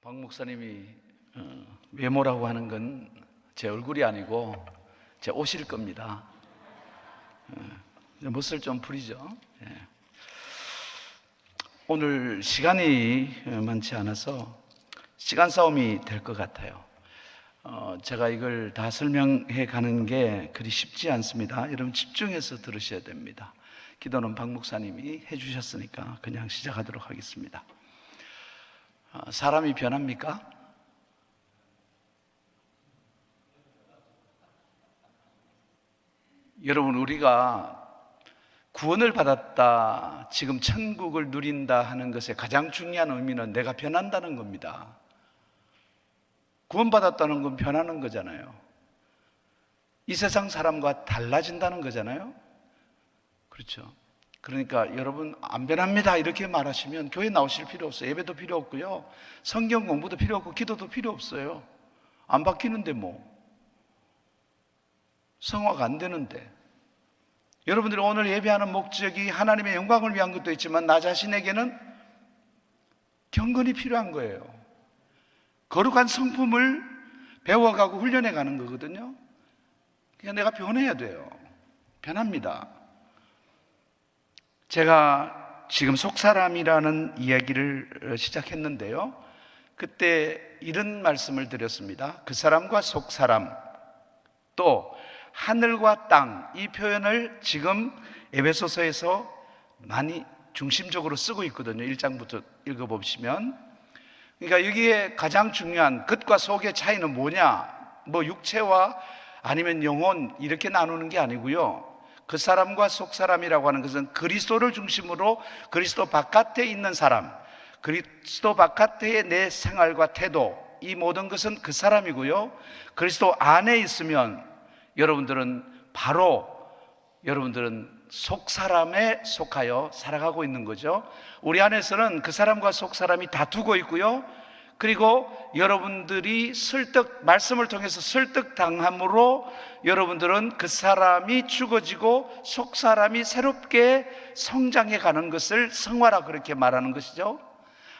박 목사님이 외모라고 하는 건 제 얼굴이 아니고 제 옷일 겁니다. 멋을 좀 부리죠. 오늘 시간이 많지 않아서 시간 싸움이 될 것 같아요. 제가 이걸 다 설명해 가는 게 그리 쉽지 않습니다. 여러분 집중해서 들으셔야 됩니다. 기도는 박 목사님이 해주셨으니까 그냥 시작하도록 하겠습니다. 사람이 변합니까? 여러분, 우리가 구원을 받았다, 지금 천국을 누린다 하는 것의 가장 중요한 의미는 내가 변한다는 겁니다. 구원받았다는 건 변하는 거잖아요. 이 세상 사람과 달라진다는 거잖아요. 그렇죠. 그러니까 여러분, 안 변합니다 이렇게 말하시면 교회 나오실 필요 없어요. 예배도 필요 없고요, 성경 공부도 필요 없고 기도도 필요 없어요. 안 바뀌는데 뭐, 성화가 안 되는데. 여러분들이 오늘 예배하는 목적이 하나님의 영광을 위한 것도 있지만 나 자신에게는 경건이 필요한 거예요. 거룩한 성품을 배워가고 훈련해 가는 거거든요. 그러니까 내가 변해야 돼요. 변합니다. 제가 지금 속사람이라는 이야기를 시작했는데요, 그때 이런 말씀을 드렸습니다. 그 사람과 속사람, 또 하늘과 땅, 이 표현을 지금 에베소서에서 많이 중심적으로 쓰고 있거든요. 1장부터 읽어보시면. 그러니까 여기에 가장 중요한 겉과 속의 차이는 뭐냐, 뭐 육체와 아니면 영혼 이렇게 나누는 게 아니고요, 그 사람과 속사람이라고 하는 것은 그리스도를 중심으로 그리스도 바깥에 있는 사람, 그리스도 바깥의 내 생활과 태도, 이 모든 것은 그 사람이고요, 그리스도 안에 있으면 여러분들은 속사람에 속하여 살아가고 있는 거죠. 우리 안에서는 그 사람과 속사람이 다투고 있고요, 그리고 여러분들이 말씀을 통해서 설득당함으로 여러분들은 그 사람이 죽어지고 속사람이 새롭게 성장해 가는 것을 성화라 그렇게 말하는 것이죠.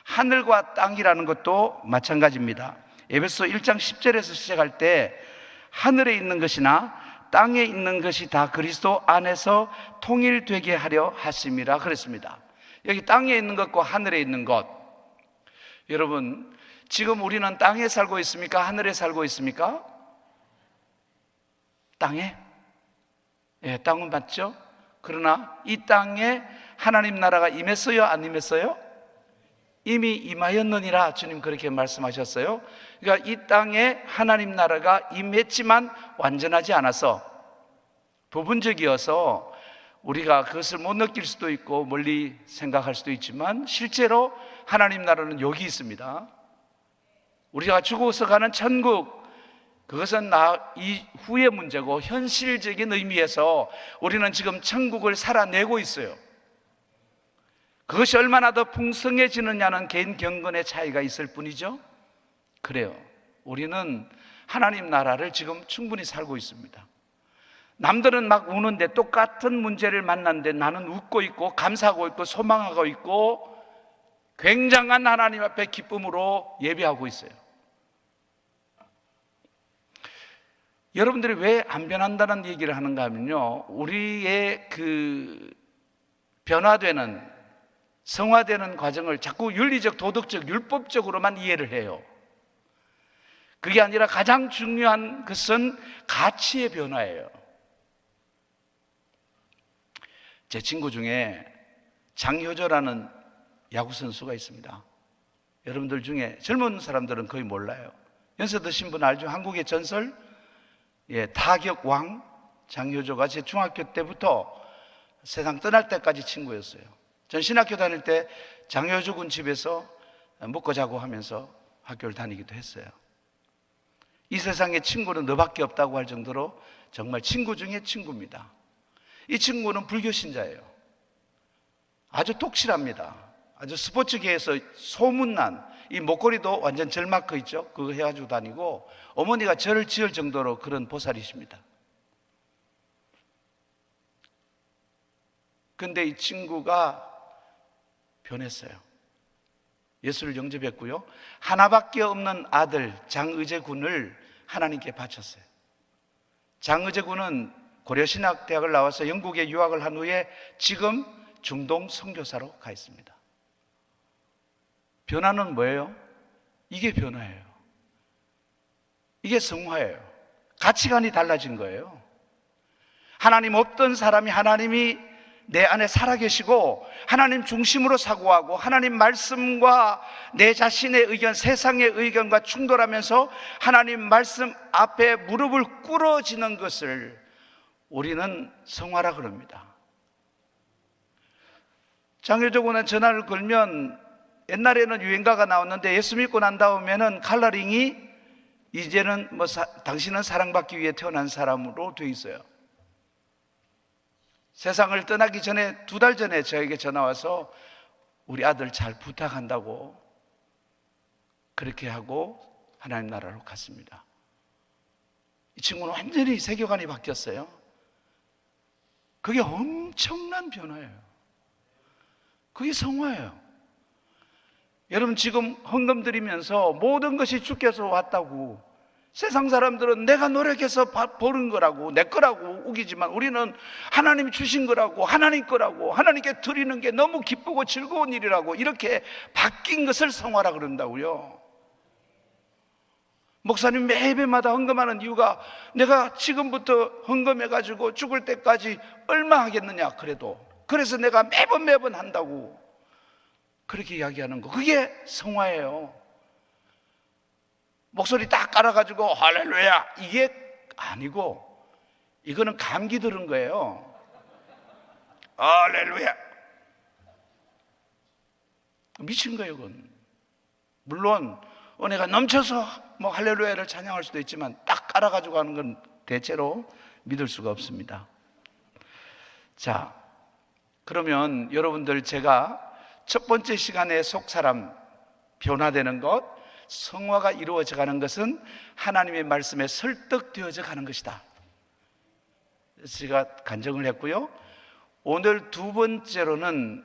하늘과 땅이라는 것도 마찬가지입니다. 에베소 1장 10절에서 시작할 때 하늘에 있는 것이나 땅에 있는 것이 다 그리스도 안에서 통일되게 하려 하심이라 그랬습니다. 여기 땅에 있는 것과 하늘에 있는 것, 여러분 지금 우리는 땅에 살고 있습니까? 하늘에 살고 있습니까? 땅에? 땅은 맞죠? 그러나 이 땅에 하나님 나라가 임했어요? 안 임했어요? 이미 임하였느니라 주님 그렇게 말씀하셨어요. 그러니까 이 땅에 하나님 나라가 임했지만 완전하지 않아서, 부분적이어서 우리가 그것을 못 느낄 수도 있고 멀리 생각할 수도 있지만 실제로 하나님 나라는 여기 있습니다. 우리가 죽어서 가는 천국, 그것은 이후의 문제고 현실적인 의미에서 우리는 지금 천국을 살아내고 있어요. 그것이 얼마나 더 풍성해지느냐는 개인 경건의 차이가 있을 뿐이죠. 그래요. 우리는 하나님 나라를 지금 충분히 살고 있습니다. 남들은 막 우는데, 똑같은 문제를 만났는데 나는 웃고 있고 감사하고 있고 소망하고 있고 굉장한 하나님 앞에 기쁨으로 예배하고 있어요. 여러분들이 왜 안 변한다는 얘기를 하는가 하면요, 우리의 그 변화되는, 성화되는 과정을 자꾸 윤리적, 도덕적, 율법적으로만 이해를 해요. 그게 아니라 가장 중요한 것은 가치의 변화예요. 제 친구 중에 장효조라는 야구 선수가 있습니다. 여러분들 중에 젊은 사람들은 거의 몰라요. 연세 드신 분 알죠? 한국의 전설, 타격 왕 장효조가 제 중학교 때부터 세상 떠날 때까지 친구였어요. 전 신학교 다닐 때 장효조 군 집에서 먹고 자고 하면서 학교를 다니기도 했어요. 이 세상에 친구는 너밖에 없다고 할 정도로 정말 친구 중에 친구입니다. 이 친구는 불교 신자예요. 아주 독실합니다. 아주 스포츠계에서 소문난, 이 목걸이도 완전 절 마크 있죠? 그거 해가지고 다니고 어머니가 절을 지을 정도로 그런 보살이십니다. 근데 이 친구가 변했어요. 예수를 영접했고요. 하나밖에 없는 아들 장의재 군을 하나님께 바쳤어요. 장의재 군은 고려신학대학을 나와서 영국에 유학을 한 후에 지금 중동 선교사로 가 있습니다. 변화는 뭐예요? 이게 변화예요. 이게 성화예요. 가치관이 달라진 거예요. 하나님 없던 사람이 하나님이 내 안에 살아계시고 하나님 중심으로 사고하고 하나님 말씀과 내 자신의 의견, 세상의 의견과 충돌하면서 하나님 말씀 앞에 무릎을 꿇어지는 것을 우리는 성화라 그럽니다. 장효조 군은 전화를 걸면 옛날에는 유행가가 나왔는데 예수 믿고 난 다음에는 칼라링이 이제는 당신은 사랑받기 위해 태어난 사람으로 돼 있어요. 세상을 떠나기 전에 2달 전에 저에게 전화 와서 우리 아들 잘 부탁한다고 그렇게 하고 하나님 나라로 갔습니다. 이 친구는 완전히 세계관이 바뀌었어요. 그게 엄청난 변화예요. 그게 성화예요. 여러분 지금 헌금 드리면서 모든 것이 주께서 왔다고, 세상 사람들은 내가 노력해서 버는 거라고 내 거라고 우기지만 우리는 하나님이 주신 거라고 하나님 거라고 하나님께 드리는 게 너무 기쁘고 즐거운 일이라고 이렇게 바뀐 것을 성화라 그런다고요. 목사님 매 예배마다 헌금하는 이유가 내가 지금부터 헌금해가지고 죽을 때까지 얼마 하겠느냐, 그래서 내가 매번 한다고 그렇게 이야기하는 거, 그게 성화예요. 목소리 딱 깔아가지고 할렐루야 이게 아니고 이거는 감기 들은 거예요. 할렐루야 미친 거예요. 그건 물론 은혜가 넘쳐서 할렐루야를 찬양할 수도 있지만 딱 깔아가지고 하는 건 대체로 믿을 수가 없습니다. 자, 그러면 여러분들 제가 첫 번째 시간에 속사람 변화되는 것, 성화가 이루어져 가는 것은 하나님의 말씀에 설득되어져 가는 것이다. 제가 간증을 했고요. 오늘 2번째로는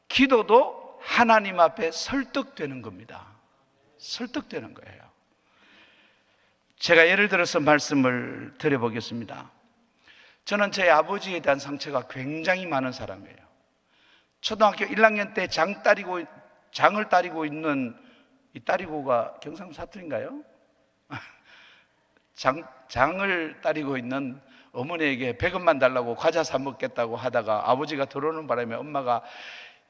기도도 하나님 앞에 설득되는 겁니다. 설득되는 거예요. 제가 예를 들어서 말씀을 드려보겠습니다. 저는 제 아버지에 대한 상처가 굉장히 많은 사람이에요. 초등학교 1학년 때 장을 따리고 있는, 이 따리고가 경상도 사투리인가요? 장을 따리고 있는 어머니에게 100원만 달라고 과자 사 먹겠다고 하다가 아버지가 들어오는 바람에 엄마가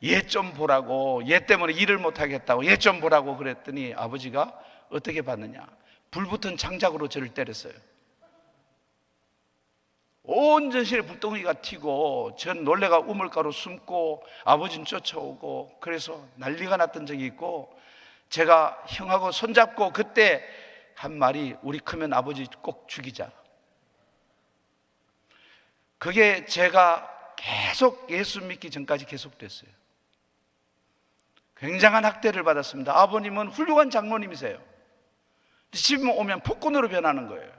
얘 좀 보라고, 얘 때문에 일을 못 하겠다고 얘 좀 보라고 그랬더니 아버지가 어떻게 받느냐, 불 붙은 장작으로 저를 때렸어요. 온 전신에 불덩이가 튀고 전 놀래가 우물가로 숨고 아버지는 쫓아오고 그래서 난리가 났던 적이 있고, 제가 형하고 손잡고 그때 한 말이 우리 크면 아버지 꼭 죽이자. 그게 제가 계속 예수 믿기 전까지 계속됐어요. 굉장한 학대를 받았습니다. 아버님은 훌륭한 장로님이세요. 집에 오면 폭군으로 변하는 거예요.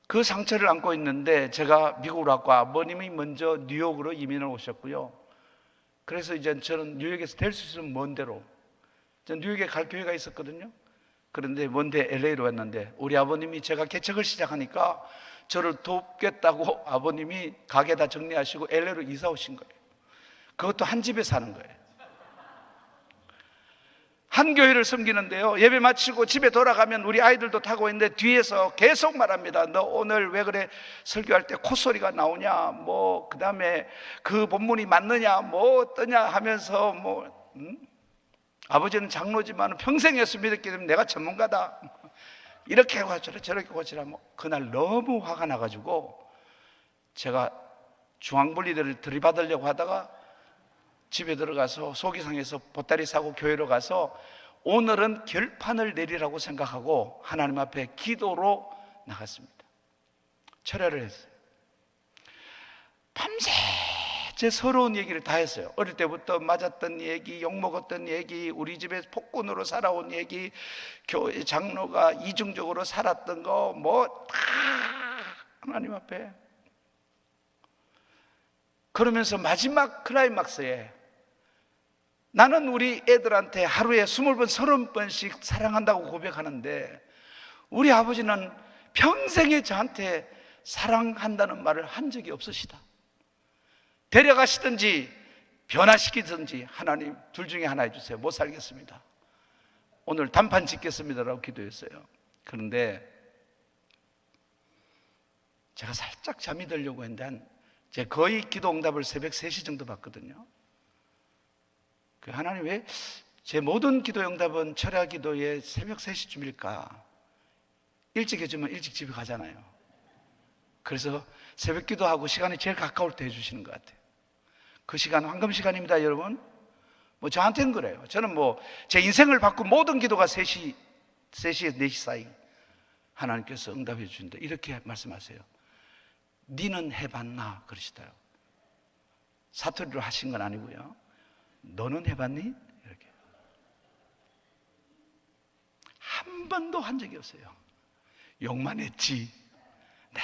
그 상처를 안고 있는데 제가 미국으로 왔고 아버님이 먼저 뉴욕으로 이민을 오셨고요. 그래서 이제 저는 뉴욕에서 될 수 있으면 먼 데로, 전 뉴욕에 갈 교회가 있었거든요. 그런데 먼데 LA로 왔는데 우리 아버님이 제가 개척을 시작하니까 저를 돕겠다고 아버님이 가게 다 정리하시고 LA로 이사 오신 거예요. 그것도 한 집에 사는 거예요. 한 교회를 섬기는데요, 예배 마치고 집에 돌아가면 우리 아이들도 타고 있는데 뒤에서 계속 말합니다. 너 오늘 왜 그래 설교할 때 콧소리가 나오냐, 그 다음에 그 본문이 맞느냐, 어떠냐 하면서 아버지는 장로지만 평생 예수 믿었기 때문에 내가 전문가다, 이렇게 고쳐라 저렇게 고쳐라. 그날 너무 화가 나가지고 제가 중앙분리대를 들이받으려고 하다가 집에 들어가서 속이 상해서 보따리 사고 교회로 가서 오늘은 결판을 내리라고 생각하고 하나님 앞에 기도로 나갔습니다. 철회를 했어요. 밤새 제 서러운 얘기를 다 했어요. 어릴 때부터 맞았던 얘기, 욕먹었던 얘기, 우리 집에 폭군으로 살아온 얘기, 교회 장로가 이중적으로 살았던 거 다 하나님 앞에. 그러면서 마지막 클라이막스에 나는 우리 애들한테 하루에 20번, 30번씩 사랑한다고 고백하는데 우리 아버지는 평생에 저한테 사랑한다는 말을 한 적이 없으시다. 데려가시든지 변화시키든지 하나님 둘 중에 하나 해주세요. 못 살겠습니다. 오늘 단판 짓겠습니다라고 기도했어요. 그런데 제가 살짝 잠이 들려고 했는데 제가 거의 기도 응답을 새벽 3시 정도 받거든요. 하나님 왜 제 모든 기도 응답은 철야 기도에 새벽 3시쯤일까? 일찍 해주면 일찍 집에 가잖아요. 그래서 새벽 기도하고 시간이 제일 가까울 때 해주시는 것 같아요. 그 시간 황금 시간입니다, 여러분. 뭐 저한테는 그래요. 저는 뭐 제 인생을 바꾼 모든 기도가 3시에서 4시 사이 하나님께서 응답해 주신다. 이렇게 말씀하세요. 니는 해봤나? 그러시더라고요. 사투리로 하신 건 아니고요. 너는 해봤니? 이렇게. 한 번도 한 적이 없어요. 욕만 했지. 네.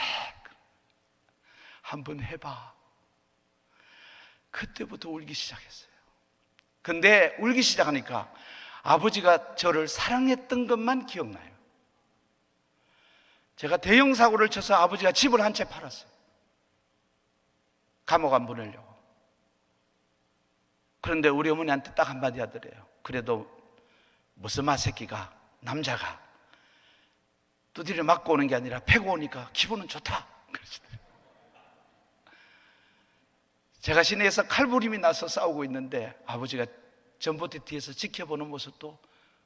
한번 해봐. 그때부터 울기 시작했어요. 근데 울기 시작하니까 아버지가 저를 사랑했던 것만 기억나요. 제가 대형 사고를 쳐서 아버지가 집을 한 채 팔았어요. 감옥 안 보내려고. 그런데 우리 어머니한테 딱 한마디 하더래요. 그래도 무슨 마새끼가, 남자가 두드려 맞고 오는 게 아니라 패고 오니까 기분은 좋다. 그러시더래요. 제가 시내에서 칼부림이 나서 싸우고 있는데 아버지가 전봇대 뒤에서 지켜보는 모습도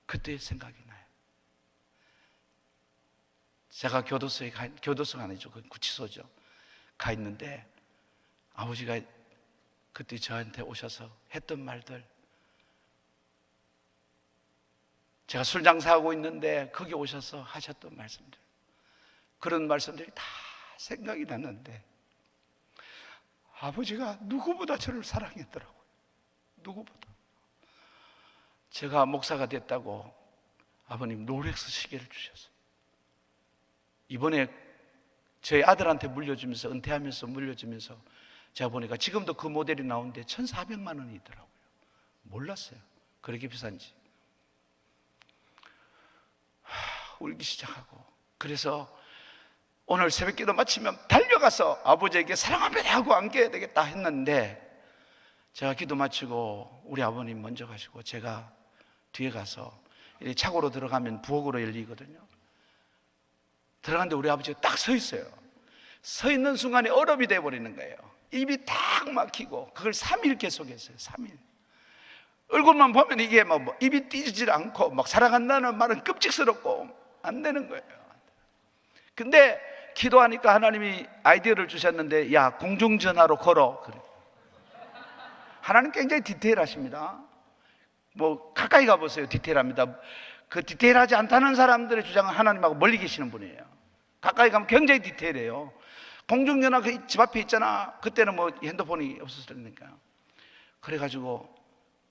그때 생각이 나요. 제가 교도소가 아니죠. 그 구치소죠. 가 있는데 아버지가 그때 저한테 오셔서 했던 말들, 제가 술 장사하고 있는데 거기 오셔서 하셨던 말씀들, 그런 말씀들이 다 생각이 났는데 아버지가 누구보다 저를 사랑했더라고요. 누구보다. 제가 목사가 됐다고 아버님 롤렉스 시계를 주셨어요. 이번에 저희 아들한테 물려주면서, 은퇴하면서 물려주면서 제가 보니까 지금도 그 모델이 나오는데 1,400만 원이더라고요. 몰랐어요. 그렇게 비싼지. 울기 시작하고, 그래서 오늘 새벽기도 마치면 달려가서 아버지에게 사랑합니다 하고 안겨야 되겠다 했는데, 제가 기도 마치고 우리 아버님 먼저 가시고 제가 뒤에 가서 차고로 들어가면 부엌으로 열리거든요. 들어갔는데 우리 아버지가 딱 서 있어요. 서 있는 순간에 얼음이 돼버리는 거예요. 입이 딱 막히고 그걸 3일 계속했어요. 3일. 얼굴만 보면 이게 막 입이 띄질 않고 막 사랑한다는 말은 끔찍스럽고 안 되는 거예요. 근데 기도하니까 하나님이 아이디어를 주셨는데, 야, 공중전화로 걸어. 그래. 하나님 굉장히 디테일하십니다. 뭐 가까이 가보세요. 디테일합니다. 그 디테일하지 않다는 사람들의 주장은 하나님하고 멀리 계시는 분이에요. 가까이 가면 굉장히 디테일해요. 공중전화 그 집 앞에 있잖아. 그때는 뭐 핸드폰이 없었으니까. 그래가지고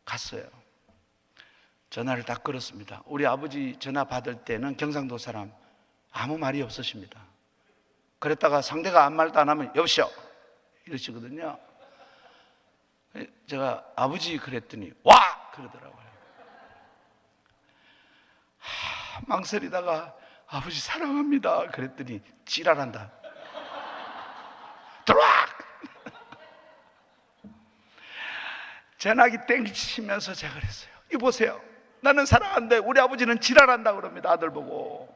갔어요. 전화를 딱 걸었습니다. 우리 아버지 전화 받을 때는 경상도 사람 아무 말이 없으십니다. 그랬다가 상대가 아무 말도 안 하면 여보시오 이러시거든요. 제가 아버지 그랬더니 와! 그러더라고요. 망설이다가 아버지 사랑합니다 그랬더니 지랄한다. 들어와! 전화기 땡치면서 제가 그랬어요. 이보세요, 나는 사랑한데 우리 아버지는 지랄한다 그럽니다. 아들 보고.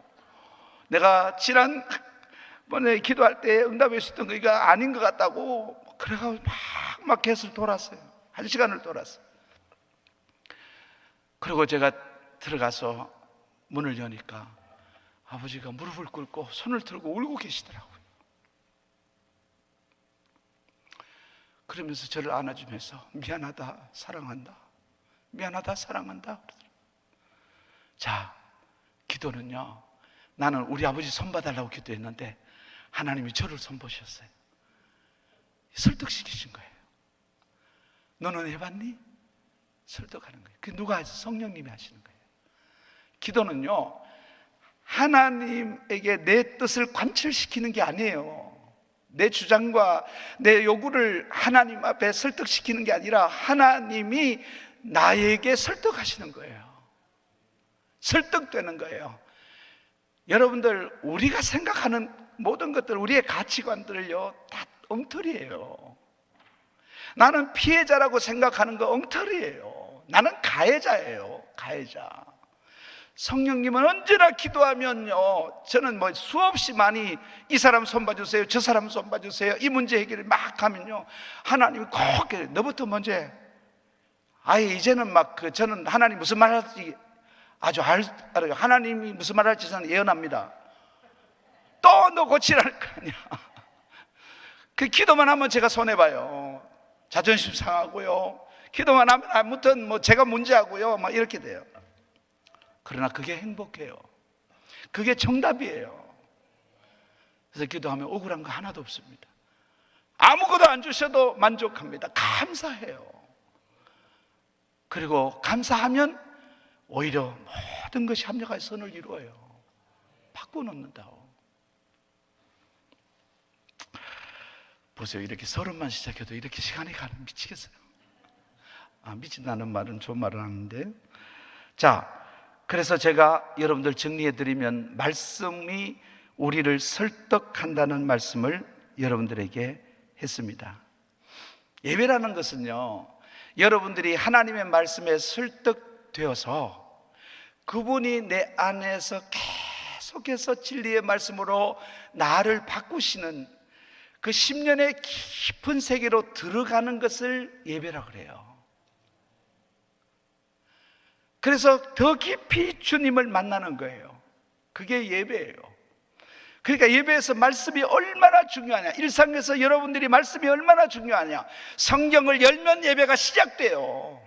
내가 지난번에 기도할 때 응답해 주셨던 거 이거 아닌 것 같다고 그래가지고 막 계속 돌았어요. 1시간을 돌았어요. 그리고 제가 들어가서 문을 여니까 아버지가 무릎을 꿇고 손을 들고 울고 계시더라고요. 그러면서 저를 안아주면서 미안하다, 사랑한다, 미안하다, 사랑한다. 자, 기도는요, 나는 우리 아버지 손 봐달라고 기도했는데 하나님이 저를 손 보셨어요. 설득시키신 거예요. 너는 해봤니? 설득하는 거예요. 그 누가 하죠? 성령님이 하시는 거예요. 기도는요, 하나님에게 내 뜻을 관철시키는 게 아니에요. 내 주장과 내 요구를 하나님 앞에 설득시키는 게 아니라 하나님이 나에게 설득하시는 거예요. 설득되는 거예요. 여러분들, 우리가 생각하는 모든 것들, 우리의 가치관들을요, 다 엉터리예요. 나는 피해자라고 생각하는 거 엉터리예요. 나는 가해자예요. 가해자. 성령님은 언제나 기도하면요, 저는 뭐 수없이 많이 이 사람 손 봐주세요, 저 사람 손 봐주세요, 이 문제 해결을 막 하면요, 하나님이 꼭 너부터 먼저 해. 아예 이제는 저는 하나님 무슨 말 할지 아주 알아요. 하나님이 무슨 말 할지 저는 예언합니다. 또 너 고치라는 거 아니야. 그 기도만 하면 제가 손해봐요. 자존심 상하고요. 기도만 하면 아무튼 뭐 제가 문제하고요, 막 이렇게 돼요. 그러나 그게 행복해요. 그게 정답이에요. 그래서 기도하면 억울한 거 하나도 없습니다. 아무것도 안 주셔도 만족합니다. 감사해요. 그리고 감사하면 오히려 모든 것이 합력하여 선을 이루어요. 바꿔놓는다고. 보세요. 이렇게 서른만 시작해도 이렇게 시간이 가는, 미치겠어요. 미친다는 말은 좋은 말은 아닌데. 자, 그래서 제가 여러분들 정리해드리면, 말씀이 우리를 설득한다는 말씀을 여러분들에게 했습니다. 예배라는 것은요, 여러분들이 하나님의 말씀에 설득되어서 그분이 내 안에서 계속해서 진리의 말씀으로 나를 바꾸시는 그 10년의 깊은 세계로 들어가는 것을 예배라고 그래요. 그래서 더 깊이 주님을 만나는 거예요. 그게 예배예요. 그러니까 예배에서 말씀이 얼마나 중요하냐, 일상에서 여러분들이 말씀이 얼마나 중요하냐. 성경을 열면 예배가 시작돼요.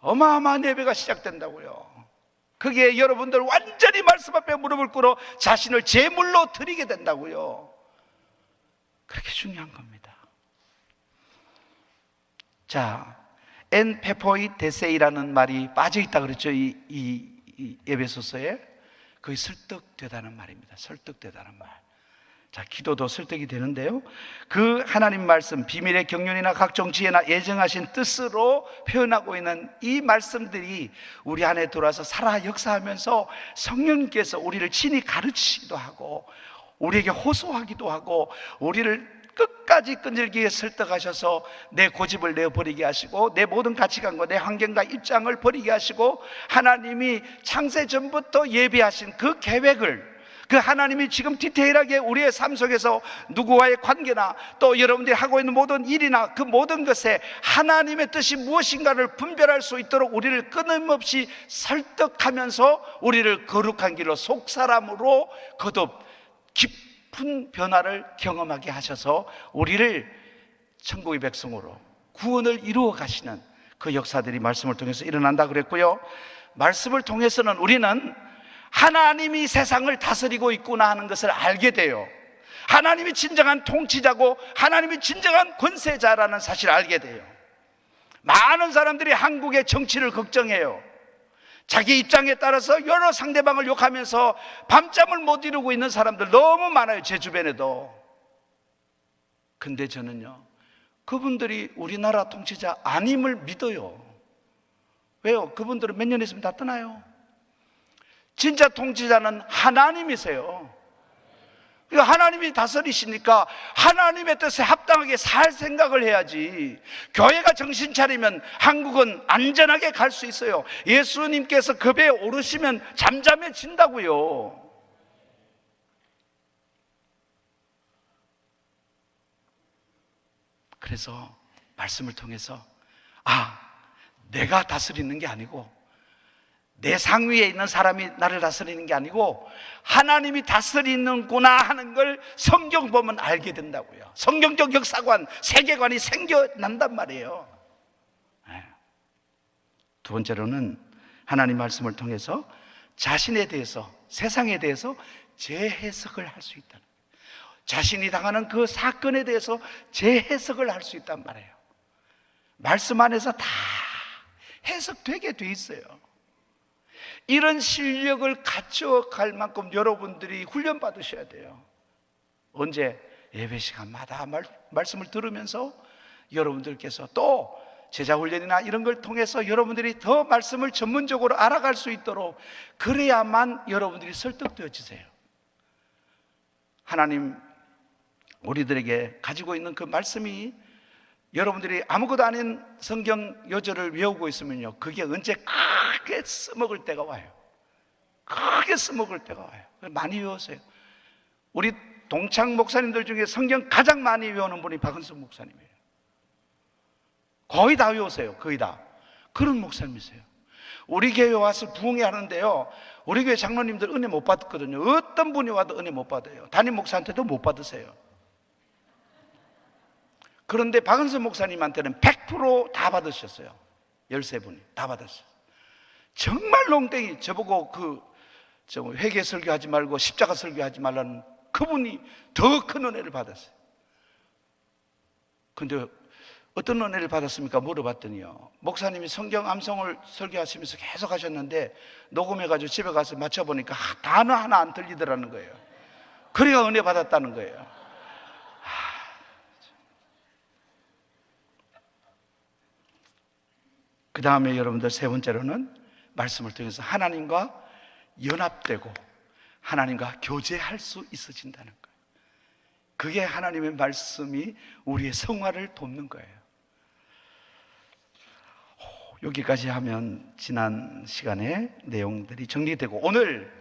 어마어마한 예배가 시작된다고요. 그게 여러분들 완전히 말씀 앞에 무릎을 꿇어 자신을 제물로 드리게 된다고요. 그렇게 중요한 겁니다. 자, 엔 페포이 데세이라는 말이 빠져있다 그랬죠, 이 에베소서에. 그게 설득되다는 말입니다. 설득되다는 말. 자, 기도도 설득이 되는데요, 그 하나님 말씀, 비밀의 경륜이나 각종 지혜나 예정하신 뜻으로 표현하고 있는 이 말씀들이 우리 안에 들어와서 살아 역사하면서 성령님께서 우리를 친히 가르치기도 하고 우리에게 호소하기도 하고 우리를 끝까지 끈질기게 설득하셔서 내 고집을 내어버리게 하시고 내 모든 가치관과 내 환경과 입장을 버리게 하시고, 하나님이 창세 전부터 예비하신 그 계획을, 그 하나님이 지금 디테일하게 우리의 삶 속에서 누구와의 관계나 또 여러분들이 하고 있는 모든 일이나 그 모든 것에 하나님의 뜻이 무엇인가를 분별할 수 있도록 우리를 끊임없이 설득하면서 우리를 거룩한 길로, 속사람으로 거듭 깊은 변화를 경험하게 하셔서 우리를 천국의 백성으로 구원을 이루어 가시는 그 역사들이 말씀을 통해서 일어난다 그랬고요, 말씀을 통해서는 우리는 하나님이 세상을 다스리고 있구나 하는 것을 알게 돼요. 하나님이 진정한 통치자고 하나님이 진정한 권세자라는 사실을 알게 돼요. 많은 사람들이 한국의 정치를 걱정해요. 자기 입장에 따라서 여러 상대방을 욕하면서 밤잠을 못 이루고 있는 사람들 너무 많아요, 제 주변에도. 근데 저는요, 그분들이 우리나라 통치자 아님을 믿어요. 왜요? 그분들은 몇 년 있으면 다 떠나요. 진짜 통치자는 하나님이세요. 그러니까 하나님이 다스리시니까 하나님의 뜻에 합당하게 살 생각을 해야지. 교회가 정신 차리면 한국은 안전하게 갈 수 있어요. 예수님께서 그 배에 오르시면 잠잠해진다고요. 그래서 말씀을 통해서 내가 다스리는 게 아니고 내 상위에 있는 사람이 나를 다스리는 게 아니고 하나님이 다스리는구나 하는 걸 성경 보면 알게 된다고요. 성경적 역사관, 세계관이 생겨난단 말이에요. 두 번째로는 하나님 말씀을 통해서 자신에 대해서, 세상에 대해서 재해석을 할 수 있다는 거예요. 자신이 당하는 그 사건에 대해서 재해석을 할 수 있단 말이에요. 말씀 안에서 다 해석되게 돼 있어요. 이런 실력을 갖춰갈 만큼 여러분들이 훈련 받으셔야 돼요. 언제? 예배 시간마다 말씀을 들으면서 여러분들께서 또 제자훈련이나 이런 걸 통해서 여러분들이 더 말씀을 전문적으로 알아갈 수 있도록, 그래야만 여러분들이 설득되어지세요. 하나님 우리들에게 가지고 있는 그 말씀이, 여러분들이 아무것도 아닌 성경 요절을 외우고 있으면요, 그게 언제 크게 써먹을 때가 와요. 크게 써먹을 때가 와요. 많이 외우세요. 우리 동창 목사님들 중에 성경 가장 많이 외우는 분이 박은숙 목사님이에요. 거의 다 외우세요. 거의 다. 그런 목사님이세요. 우리 교회 와서 부흥회 하는데요, 우리 교회 장로님들 은혜 못 받거든요. 어떤 분이 와도 은혜 못 받아요. 담임 목사한테도 못 받으세요. 그런데 박은선 목사님한테는 100% 다 받으셨어요. 13분이 다 받았어요. 정말 농땡이, 저보고 회개 설교하지 말고 십자가 설교하지 말라는 그분이 더 큰 은혜를 받았어요. 근데 어떤 은혜를 받았습니까? 물어봤더니요, 목사님이 성경 암송을 설교하시면서 계속 하셨는데 녹음해가지고 집에 가서 맞춰보니까 단어 하나 안 들리더라는 거예요. 그래야 은혜 받았다는 거예요. 그 다음에 여러분들 세 번째로는 말씀을 통해서 하나님과 연합되고 하나님과 교제할 수 있어진다는 거예요. 그게 하나님의 말씀이 우리의 성화를 돕는 거예요. 여기까지 하면 지난 시간에 내용들이 정리되고, 오늘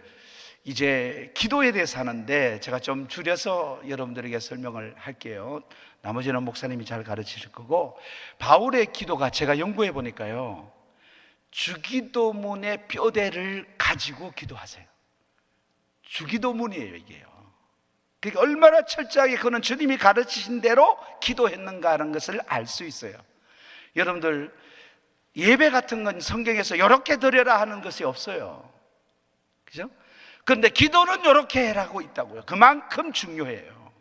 이제 기도에 대해서 하는데 제가 좀 줄여서 여러분들에게 설명을 할게요. 나머지는 목사님이 잘 가르치실 거고, 바울의 기도가 제가 연구해 보니까요, 주기도문의 뼈대를 가지고 기도하세요. 주기도문이에요, 이게요. 그러니까 얼마나 철저하게 그는 주님이 가르치신 대로 기도했는가 하는 것을 알 수 있어요. 여러분들, 예배 같은 건 성경에서 이렇게 드려라 하는 것이 없어요. 그죠? 그런데 기도는 이렇게 해라고 있다고요. 그만큼 중요해요.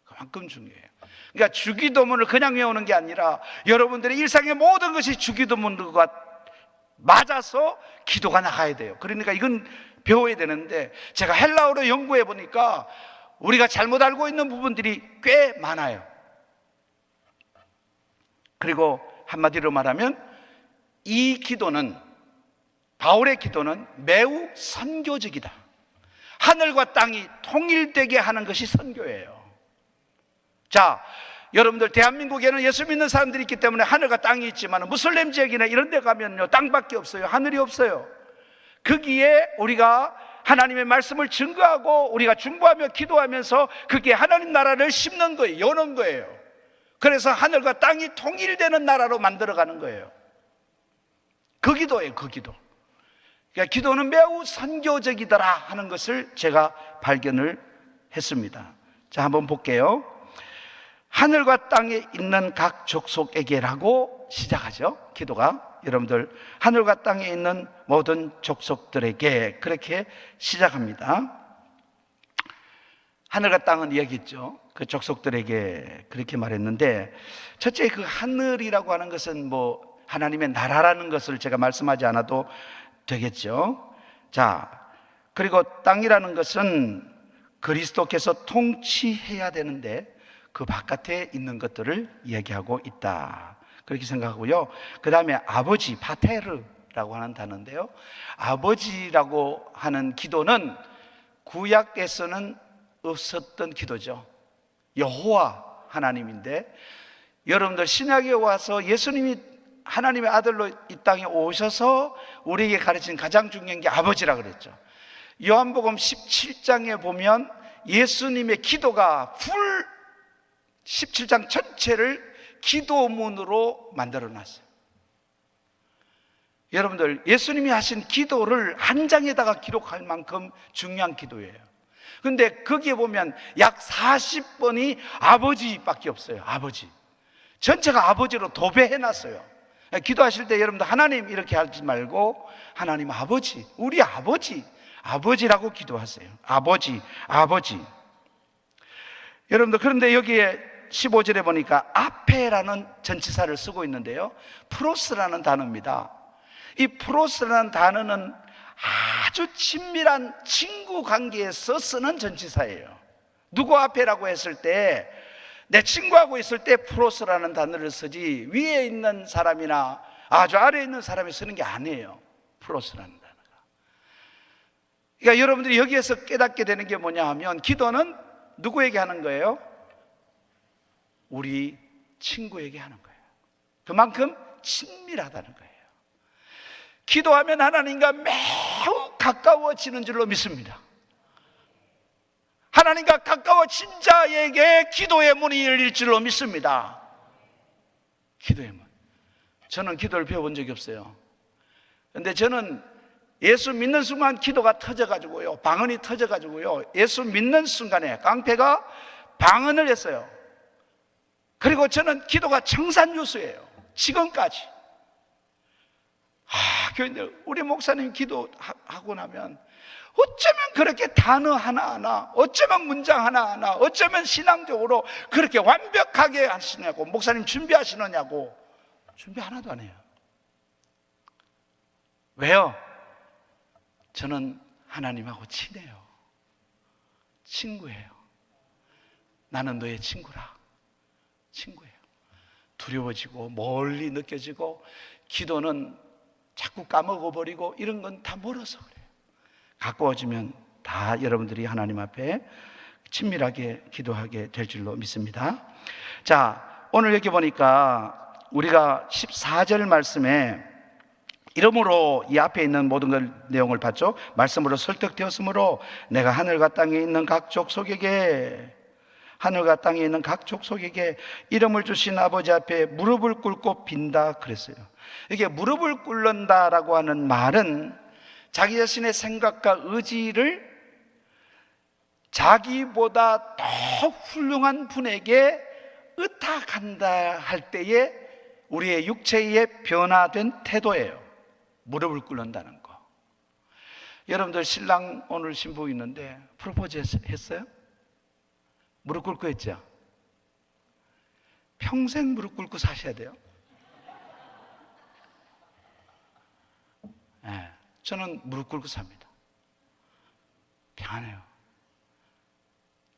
그만큼 중요해요. 그러니까 주기도문을 그냥 외우는 게 아니라 여러분들의 일상의 모든 것이 주기도문과 맞아서 기도가 나가야 돼요. 그러니까 이건 배워야 되는데, 제가 헬라어로 연구해 보니까 우리가 잘못 알고 있는 부분들이 꽤 많아요. 그리고 한마디로 말하면 이 기도는, 바울의 기도는 매우 선교적이다. 하늘과 땅이 통일되게 하는 것이 선교예요. 자, 여러분들, 대한민국에는 예수 믿는 사람들이 있기 때문에 하늘과 땅이 있지만 무슬림 지역이나 이런 데 가면요, 땅밖에 없어요. 하늘이 없어요. 거기에 우리가 하나님의 말씀을 증거하고 우리가 중보하며 기도하면서 그게 하나님 나라를 심는 거예요. 여는 거예요. 그래서 하늘과 땅이 통일되는 나라로 만들어가는 거예요. 그 기도예요, 그 기도. 그러니까 기도는 매우 선교적이더라 하는 것을 제가 발견을 했습니다. 자, 한번 볼게요. 하늘과 땅에 있는 각 족속에게라고 시작하죠, 기도가. 여러분들, 하늘과 땅에 있는 모든 족속들에게, 그렇게 시작합니다. 하늘과 땅은 이야기했죠. 그 족속들에게 그렇게 말했는데, 첫째, 그 하늘이라고 하는 것은 하나님의 나라라는 것을 제가 말씀하지 않아도 되겠죠. 자, 그리고 땅이라는 것은 그리스도께서 통치해야 되는데 그 바깥에 있는 것들을 이야기하고 있다, 그렇게 생각하고요. 그 다음에 아버지, 파테르라고 하는 단어인데요, 아버지라고 하는 기도는 구약에서는 없었던 기도죠. 여호와 하나님인데, 여러분들 신약에 와서 예수님이 하나님의 아들로 이 땅에 오셔서 우리에게 가르친 가장 중요한 게 아버지라 그랬죠. 요한복음 17장에 보면 예수님의 기도가 17장 전체를 기도문으로 만들어 놨어요. 여러분들, 예수님이 하신 기도를 한 장에다가 기록할 만큼 중요한 기도예요. 근데 거기에 보면 약 40번이 아버지밖에 없어요. 아버지. 전체가 아버지로 도배해 놨어요. 기도하실 때 여러분들 하나님 이렇게 하지 말고 하나님 아버지, 우리 아버지, 아버지라고 기도하세요. 아버지, 아버지. 여러분들, 그런데 여기에 15절에 보니까 아페라는 전치사를 쓰고 있는데요, 프로스라는 단어입니다. 이 프로스라는 단어는 아주 친밀한 친구 관계에서 쓰는 전치사예요. 누구 앞에라고 했을 때 내 친구하고 있을 때 프로스라는 단어를 쓰지 위에 있는 사람이나 아주 아래에 있는 사람이 쓰는 게 아니에요. 프로스라는 단어가. 그러니까 여러분들이 여기에서 깨닫게 되는 게 뭐냐 하면 기도는 누구에게 하는 거예요? 우리 친구에게 하는 거예요. 그만큼 친밀하다는 거예요. 기도하면 하나님과 매우 가까워지는 줄로 믿습니다. 하나님과 가까워진 자에게 기도의 문이 열릴 줄로 믿습니다. 기도의 문. 저는 기도를 배워본 적이 없어요. 그런데 저는 예수 믿는 순간 기도가 터져가지고요, 방언이 터져가지고요, 예수 믿는 순간에 깡패가 방언을 했어요. 그리고 저는 기도가 청산유수예요. 지금까지. 그런데 우리 목사님 기도하고 나면 어쩌면 그렇게 단어 하나하나, 어쩌면 문장 하나하나, 어쩌면 신앙적으로 그렇게 완벽하게 하시냐고, 목사님 준비하시느냐고. 준비 하나도 안 해요. 왜요? 저는 하나님하고 친해요. 친구예요. 나는 너의 친구라. 친구예요. 두려워지고 멀리 느껴지고 기도는 자꾸 까먹어버리고 이런 건 다 멀어서 그래요. 가까워지면 다 여러분들이 하나님 앞에 친밀하게 기도하게 될 줄로 믿습니다. 자, 오늘 여기 보니까 우리가 14절 말씀에 이러므로 이 앞에 있는 모든 내용을 봤죠. 말씀으로 설득되었으므로 내가 하늘과 땅에 있는 각 족속에게, 하늘과 땅에 있는 각 족속에게 이름을 주신 아버지 앞에 무릎을 꿇고 빈다 그랬어요. 이게 무릎을 꿇는다라고 하는 말은 자기 자신의 생각과 의지를 자기보다 더 훌륭한 분에게 의탁한다 할 때에 우리의 육체의 변화된 태도예요. 무릎을 꿇는다는 거. 여러분들 신랑 오늘 신부 있는데 프로포즈 했어요? 무릎 꿇고 했죠? 평생 무릎 꿇고 사셔야 돼요. 네, 저는 무릎 꿇고 삽니다. 평안해요.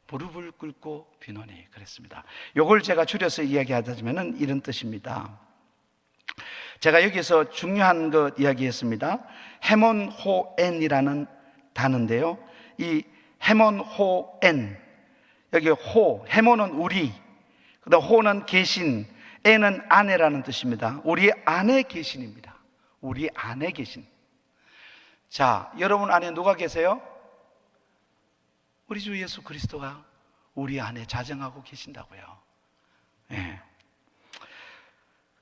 무릎을 꿇고 비노니 그랬습니다. 이걸 제가 줄여서 이야기하자면 이런 뜻입니다. 제가 여기서 중요한 것 이야기했습니다. 헤몬호엔이라는 단어인데요, 이 헤몬호엔, 여기 호, 헤몬은 우리, 그다음 호는 계신, 엔은 아내라는 뜻입니다. 우리 안에 계신입니다. 우리 안에 계신. 자, 여러분 안에 누가 계세요? 우리 주 예수 그리스도가 우리 안에 자정하고 계신다고요. 네.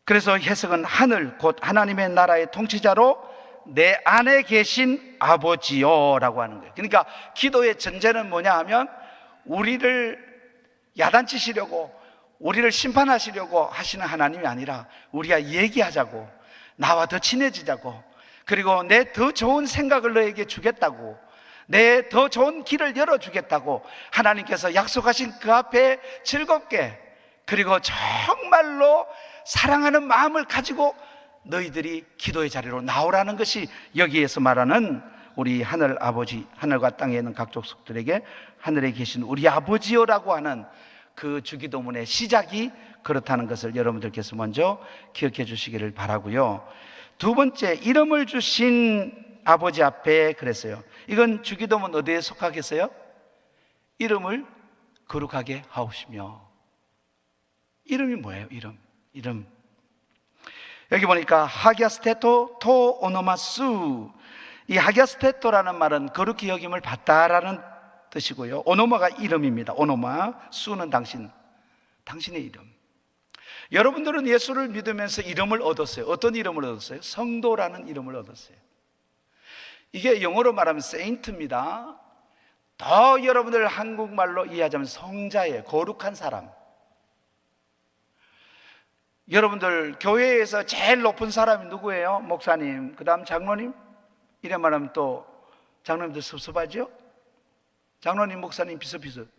그래서 해석은 하늘 곧 하나님의 나라의 통치자로 내 안에 계신 아버지요 라고 하는 거예요. 그러니까 기도의 전제는 뭐냐 하면 우리를 야단치시려고, 우리를 심판하시려고 하시는 하나님이 아니라 우리가 얘기하자고, 나와 더 친해지자고, 그리고 내 더 좋은 생각을 너에게 주겠다고, 내 더 좋은 길을 열어주겠다고 하나님께서 약속하신 그 앞에 즐겁게, 그리고 정말로 사랑하는 마음을 가지고 너희들이 기도의 자리로 나오라는 것이 여기에서 말하는 우리 하늘 아버지, 하늘과 땅에 있는 각 족속들에게 하늘에 계신 우리 아버지요라고 하는 그 주기도문의 시작이 그렇다는 것을 여러분들께서 먼저 기억해 주시기를 바라고요. 두 번째, 이름을 주신 아버지 앞에 그랬어요. 이건 주기도문 어디에 속하겠어요? 이름을 거룩하게 하옵시며. 이름이 뭐예요? 이름. 여기 보니까 하기아스테토 토 오노마수, 이 하기아스테토라는 말은 거룩히 여김을 받다라는 뜻이고요, 오노마가 이름입니다. 오노마, 수는 당신의 이름. 여러분들은 예수를 믿으면서 이름을 얻었어요. 어떤 이름을 얻었어요? 성도라는 이름을 얻었어요. 이게 영어로 말하면 세인트입니다. 더 여러분들 한국말로 이해하자면 성자예요. 거룩한 사람. 여러분들 교회에서 제일 높은 사람이 누구예요? 목사님, 그 다음 장로님? 이래 말하면 또 장로님들 섭섭하죠? 장로님, 목사님 비슷비슷.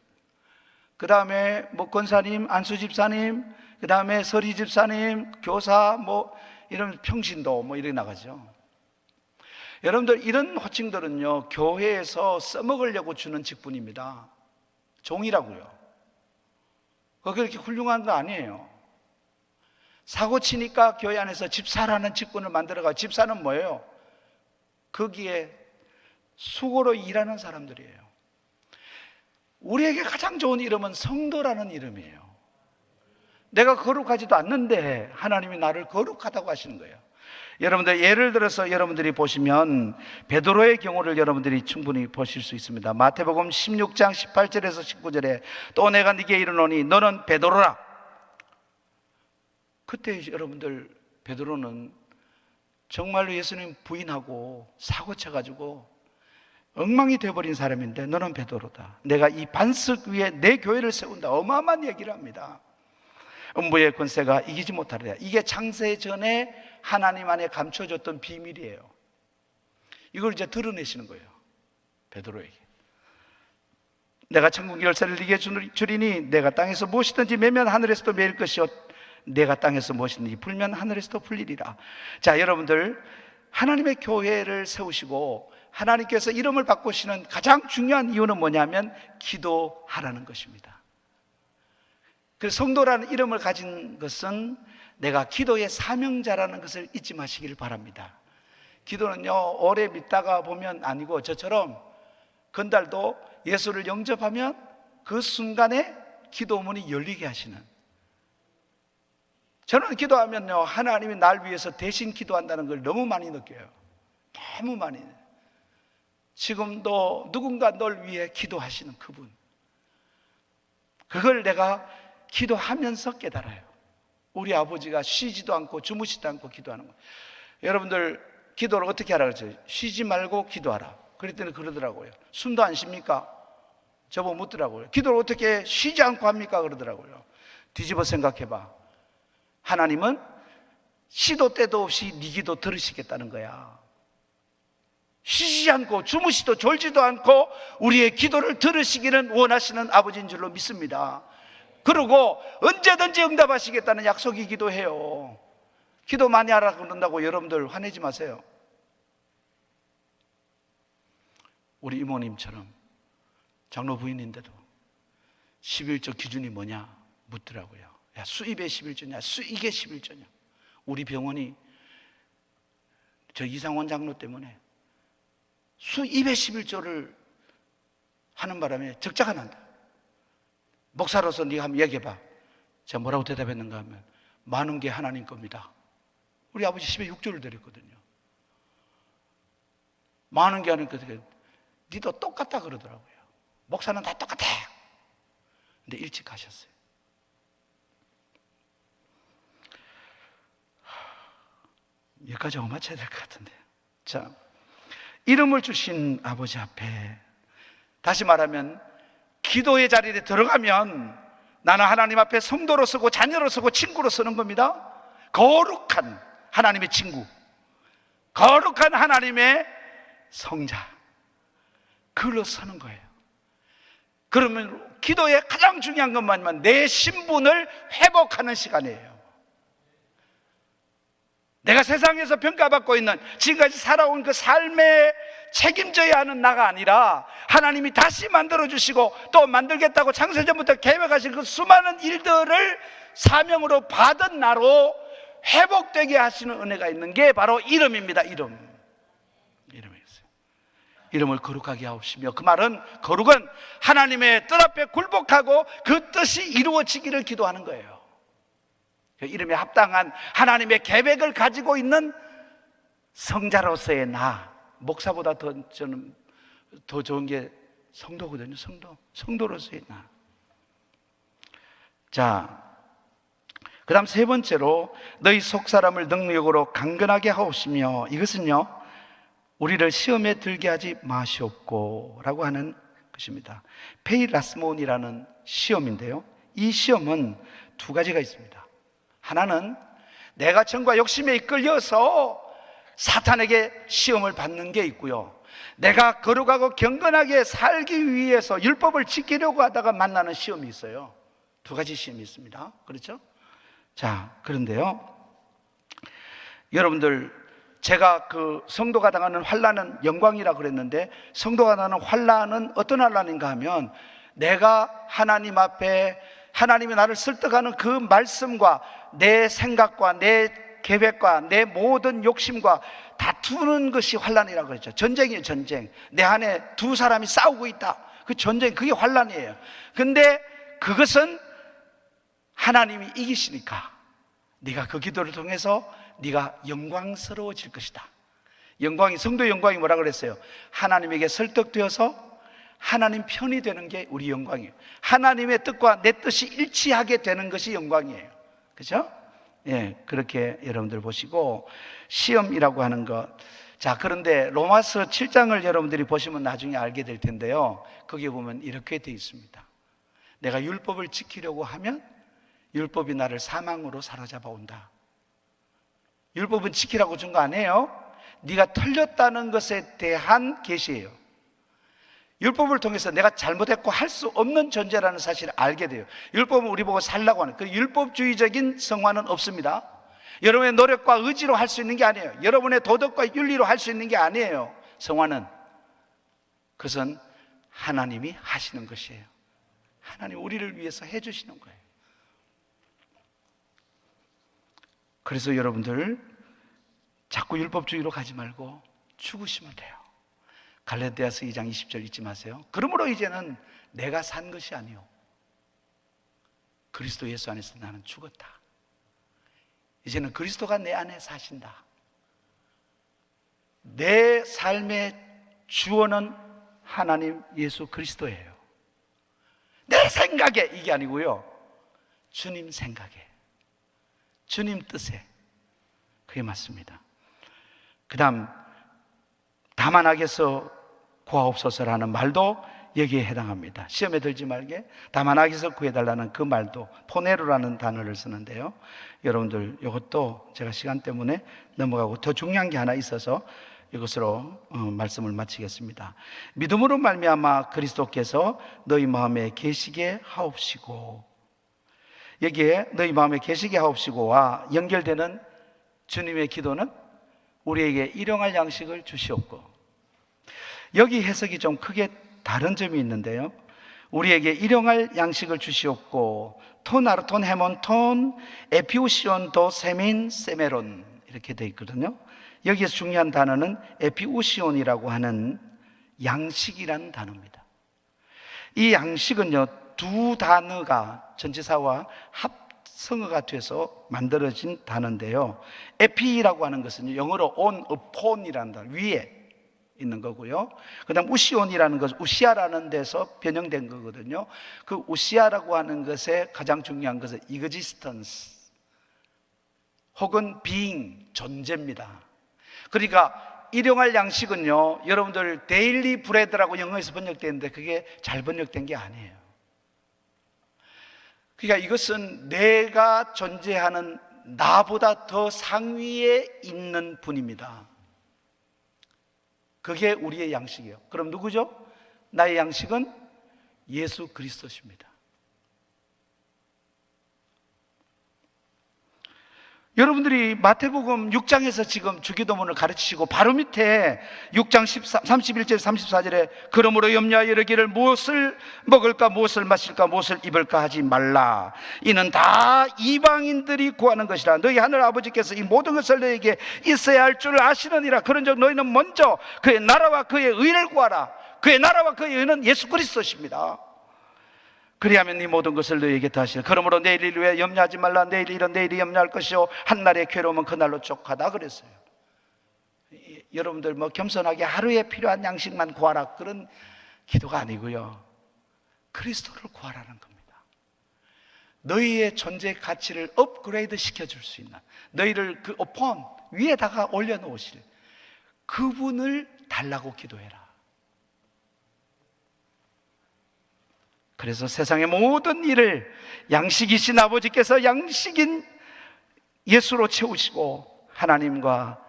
그 다음에 뭐 권사님, 안수 집사님, 그 다음에 서리 집사님, 교사, 뭐 이런 평신도 뭐 이렇게 나가죠. 여러분들 이런 호칭들은요 교회에서 써먹으려고 주는 직분입니다. 종이라고요. 그렇게 훌륭한 거 아니에요. 사고 치니까 교회 안에서 집사라는 직분을 만들어가. 집사는 뭐예요? 거기에 수고로 일하는 사람들이에요. 우리에게 가장 좋은 이름은 성도라는 이름이에요. 내가 거룩하지도 않는데 하나님이 나를 거룩하다고 하시는 거예요. 여러분들, 예를 들어서 여러분들이 보시면 베드로의 경우를 여러분들이 충분히 보실 수 있습니다. 마태복음 16장 18절에서 19절에 또 내가 네게 이르노니 너는 베드로라. 그때 여러분들, 베드로는 정말로 예수님 부인하고 사고 쳐가지고 엉망이 되어버린 사람인데 너는 베드로다. 내가 이 반석 위에 내 교회를 세운다. 어마어마한 얘기를 합니다. 음부의 권세가 이기지 못하리라. 이게 창세 전에 하나님 안에 감춰졌던 비밀이에요. 이걸 이제 드러내시는 거예요, 베드로에게. 내가 천국 열쇠를 네게 주리니 내가 땅에서 무엇이든지 매면 하늘에서도 매일 것이요 내가 땅에서 무엇이든지 풀면 하늘에서도 풀리리라. 자, 여러분들, 하나님의 교회를 세우시고 하나님께서 이름을 바꾸시는 가장 중요한 이유는 뭐냐면 기도하라는 것입니다. 그래서 성도라는 이름을 가진 것은 내가 기도의 사명자라는 것을 잊지 마시기를 바랍니다. 기도는요, 오래 믿다가 보면 아니고 저처럼 건달도 예수를 영접하면 그 순간에 기도문이 열리게 하시는, 저는 기도하면요, 하나님이 날 위해서 대신 기도한다는 걸 너무 많이 느껴요. 너무 많이. 지금도 누군가 널 위해 기도하시는 그분, 그걸 내가 기도하면서 깨달아요. 우리 아버지가 쉬지도 않고 주무시지도 않고 기도하는 거예요. 여러분들, 기도를 어떻게 하라 그랬어요? 쉬지 말고 기도하라. 그랬더니 그러더라고요. 숨도 안 쉽니까? 저보고 묻더라고요. 기도를 어떻게 쉬지 않고 합니까? 그러더라고요. 뒤집어 생각해봐. 하나님은 시도 때도 없이 네 기도 들으시겠다는 거야. 쉬지 않고 주무시도 졸지도 않고 우리의 기도를 들으시기는 원하시는 아버지인 줄로 믿습니다. 그리고 언제든지 응답하시겠다는 약속이기도 해요. 기도 많이 하라 그런다고 여러분들 화내지 마세요. 우리 이모님처럼 장로 부인인데도 11조 기준이 뭐냐 묻더라고요. 야, 수입의 11조냐, 수익의 11조냐. 우리 병원이 저 이상원 장로 때문에 수입의 11조를 하는 바람에 적자가 난다. 목사로서 네가 한번 얘기해봐. 제가 뭐라고 대답했는가 하면 많은 게 하나님 겁니다. 우리 아버지 10에 6조를 드렸거든요. 많은 게 하나님 겁니다. 니도 똑같다 그러더라고요. 목사는 다 똑같아. 근데 일찍 가셨어요. 여기까지 하고 마쳐야 될 것 같은데요. 자, 이름을 주신 아버지 앞에, 다시 말하면 기도의 자리에 들어가면 나는 하나님 앞에 성도로 서고 자녀로 서고 친구로 서는 겁니다. 거룩한 하나님의 친구, 거룩한 하나님의 성자, 그걸로 서는 거예요. 그러면 기도의 가장 중요한 것만은 내 신분을 회복하는 시간이에요. 내가 세상에서 평가받고 있는 지금까지 살아온 그 삶에 책임져야 하는 나가 아니라 하나님이 다시 만들어주시고 또 만들겠다고 창세전부터 계획하신 그 수많은 일들을 사명으로 받은 나로 회복되게 하시는 은혜가 있는 게 바로 이름입니다. 이름이었어요. 이름을 거룩하게 하옵시며, 그 말은 거룩은 하나님의 뜻 앞에 굴복하고 그 뜻이 이루어지기를 기도하는 거예요. 이름에 합당한 하나님의 계획을 가지고 있는 성자로서의 나, 목사보다 저는 더 좋은 게 성도거든요. 성도로서의 나. 자, 그 다음 세 번째로 너희 속사람을 능력으로 강건하게 하옵시며, 이것은요 우리를 시험에 들게 하지 마시옵고 라고 하는 것입니다. 페이라스몬이라는 시험인데요, 이 시험은 두 가지가 있습니다. 하나는 내가 정과 욕심에 이끌려서 사탄에게 시험을 받는 게 있고요, 내가 거룩하고 경건하게 살기 위해서 율법을 지키려고 하다가 만나는 시험이 있어요. 두 가지 시험이 있습니다. 그렇죠? 자, 그런데요, 여러분들, 제가 그 성도가 당하는 환난은 영광이라 그랬는데, 성도가 당하는 환난은 어떤 환난인가 하면 내가 하나님 앞에 하나님이 나를 설득하는 그 말씀과 내 생각과 내 계획과 내 모든 욕심과 다투는 것이 환란이라고 그랬죠. 전쟁이에요, 전쟁. 내 안에 두 사람이 싸우고 있다. 그 전쟁, 그게 환란이에요. 근데 그것은 하나님이 이기시니까 네가 그 기도를 통해서 네가 영광스러워질 것이다. 영광이, 성도 영광이 뭐라 그랬어요? 하나님에게 설득되어서 하나님 편이 되는 게 우리 영광이에요. 하나님의 뜻과 내 뜻이 일치하게 되는 것이 영광이에요. 그죠? 예, 그렇게 여러분들 보시고, 시험이라고 하는 것. 자, 그런데 로마서 7장을 여러분들이 보시면 나중에 알게 될 텐데요, 거기에 보면 이렇게 되어 있습니다. 내가 율법을 지키려고 하면 율법이 나를 사망으로 사로잡아 온다. 율법은 지키라고 준 거 아니에요? 네가 틀렸다는 것에 대한 계시예요. 율법을 통해서 내가 잘못했고 할 수 없는 존재라는 사실을 알게 돼요. 율법은 우리 보고 살라고 하는, 그 율법주의적인 성화는 없습니다. 여러분의 노력과 의지로 할 수 있는 게 아니에요. 여러분의 도덕과 윤리로 할 수 있는 게 아니에요. 성화는, 그것은 하나님이 하시는 것이에요. 하나님 우리를 위해서 해주시는 거예요. 그래서 여러분들 자꾸 율법주의로 가지 말고 죽으시면 돼요. 갈라디아서 2장 20절 잊지 마세요. 그러므로 이제는 내가 산 것이 아니요 그리스도 예수 안에서 나는 죽었다. 이제는 그리스도가 내 안에 사신다. 내 삶의 주어는 하나님 예수 그리스도예요. 내 생각에 이게 아니고요, 주님 생각에, 주님 뜻에, 그게 맞습니다. 그 다음, 다만 악에서 구하옵소서라는 말도 여기에 해당합니다. 시험에 들지 말게 다만 악에서 구해달라는 그 말도 포네로라는 단어를 쓰는데요, 여러분들 이것도 제가 시간 때문에 넘어가고 더 중요한 게 하나 있어서 이것으로 말씀을 마치겠습니다. 믿음으로 말미암아 그리스도께서 너희 마음에 계시게 하옵시고, 여기에 너희 마음에 계시게 하옵시고와 연결되는 주님의 기도는 우리에게 일용할 양식을 주시옵고, 여기 해석이 좀 크게 다른 점이 있는데요, 우리에게 일용할 양식을 주시옵고, 톤 아르톤 헤몬 톤 에피우시온 도 세민 세메론 이렇게 되어 있거든요. 여기에서 중요한 단어는 에피우시온이라고 하는 양식이라는 단어입니다. 이 양식은요, 두 단어가 전치사와 합성어가 돼서 만들어진 단어인데요, 에피라고 하는 것은 영어로 on, upon이라는 단어, 위에 있는 거고요, 그 다음 우시온이라는 것은 우시아라는 데서 변형된 거거든요. 그 우시아라고 하는 것의 가장 중요한 것은 existence 혹은 being, 존재입니다. 그러니까 일용할 양식은요, 여러분들 데일리 브레드라고 영어에서 번역되는데 그게 잘 번역된 게 아니에요. 그러니까 이것은 내가 존재하는 나보다 더 상위에 있는 분입니다. 그게 우리의 양식이에요. 그럼 누구죠? 나의 양식은 예수 그리스도십니다. 여러분들이 마태복음 6장에서 지금 주기도문을 가르치시고 바로 밑에 6장 31절 34절에 그러므로 염려하여 이르기를 무엇을 먹을까 무엇을 마실까 무엇을 입을까 하지 말라. 이는 다 이방인들이 구하는 것이라. 너희 하늘 아버지께서 이 모든 것을 너희에게 있어야 할 줄 아시느니라. 그런즉 너희는 먼저 그의 나라와 그의 의를 구하라. 그의 나라와 그의 의는 예수 그리스도십니다. 그리하면 이 모든 것을 너희에게 더하시라. 그러므로 내일 일을 위해 염려하지 말라. 내일 일은 내일이 염려할 것이요 한날의 괴로움은 그날로 족하다 그랬어요. 여러분들 뭐 겸손하게 하루에 필요한 양식만 구하라 그런 기도가 아니고요, 그리스도를 구하라는 겁니다. 너희의 존재 가치를 업그레이드 시켜줄 수 있는, 너희를 그 upon 위에다가 올려놓으실 그분을 달라고 기도해라. 그래서 세상의 모든 일을 양식이신 아버지께서 양식인 예수로 채우시고 하나님과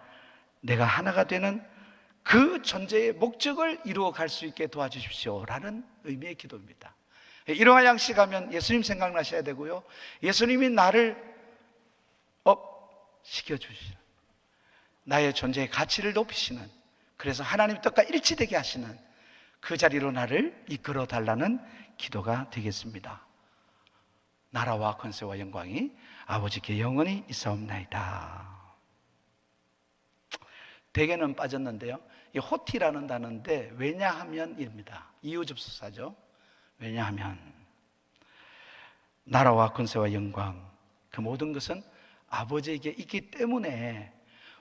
내가 하나가 되는 그 존재의 목적을 이루어 갈 수 있게 도와주십시오 라는 의미의 기도입니다. 일용할 양식하면 예수님 생각나셔야 되고요, 예수님이 나를 시켜주시는, 나의 존재의 가치를 높이시는, 그래서 하나님 뜻과 일치되게 하시는 그 자리로 나를 이끌어 달라는 기도가 되겠습니다. 나라와 권세와 영광이 아버지께 영원히 있사옵나이다. 대개는 빠졌는데요, 이 호티라는 단어인데 왜냐하면입니다. 이유접속사죠. 왜냐하면 나라와 권세와 영광, 그 모든 것은 아버지에게 있기 때문에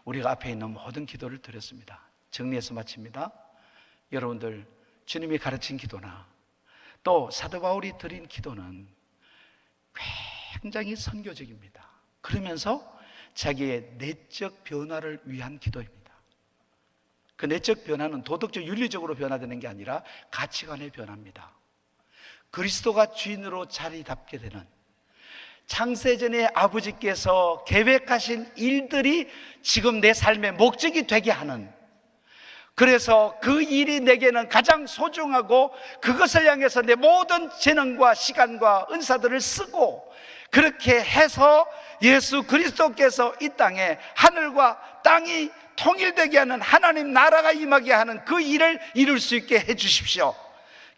우리가 앞에 있는 모든 기도를 드렸습니다. 정리해서 마칩니다. 여러분들, 주님이 가르친 기도나 또 사도 바울이 드린 기도는 굉장히 선교적입니다. 그러면서 자기의 내적 변화를 위한 기도입니다. 그 내적 변화는 도덕적 윤리적으로 변화되는 게 아니라 가치관의 변화입니다. 그리스도가 주인으로 자리 잡게 되는, 창세전에 아버지께서 계획하신 일들이 지금 내 삶의 목적이 되게 하는, 그래서 그 일이 내게는 가장 소중하고 그것을 향해서 내 모든 재능과 시간과 은사들을 쓰고, 그렇게 해서 예수 그리스도께서 이 땅에 하늘과 땅이 통일되게 하는 하나님 나라가 임하게 하는 그 일을 이룰 수 있게 해 주십시오.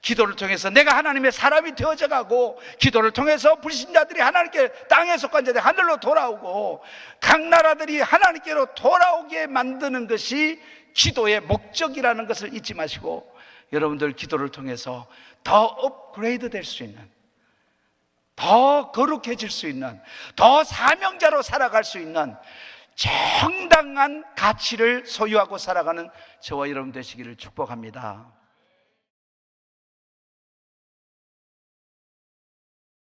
기도를 통해서 내가 하나님의 사람이 되어져 가고, 기도를 통해서 불신자들이 하나님께, 땅에 속한 자들이 하늘로 돌아오고, 각 나라들이 하나님께로 돌아오게 만드는 것이 기도의 목적이라는 것을 잊지 마시고, 여러분들 기도를 통해서 더 업그레이드 될 수 있는, 더 거룩해질 수 있는, 더 사명자로 살아갈 수 있는 정당한 가치를 소유하고 살아가는 저와 여러분 되시기를 축복합니다.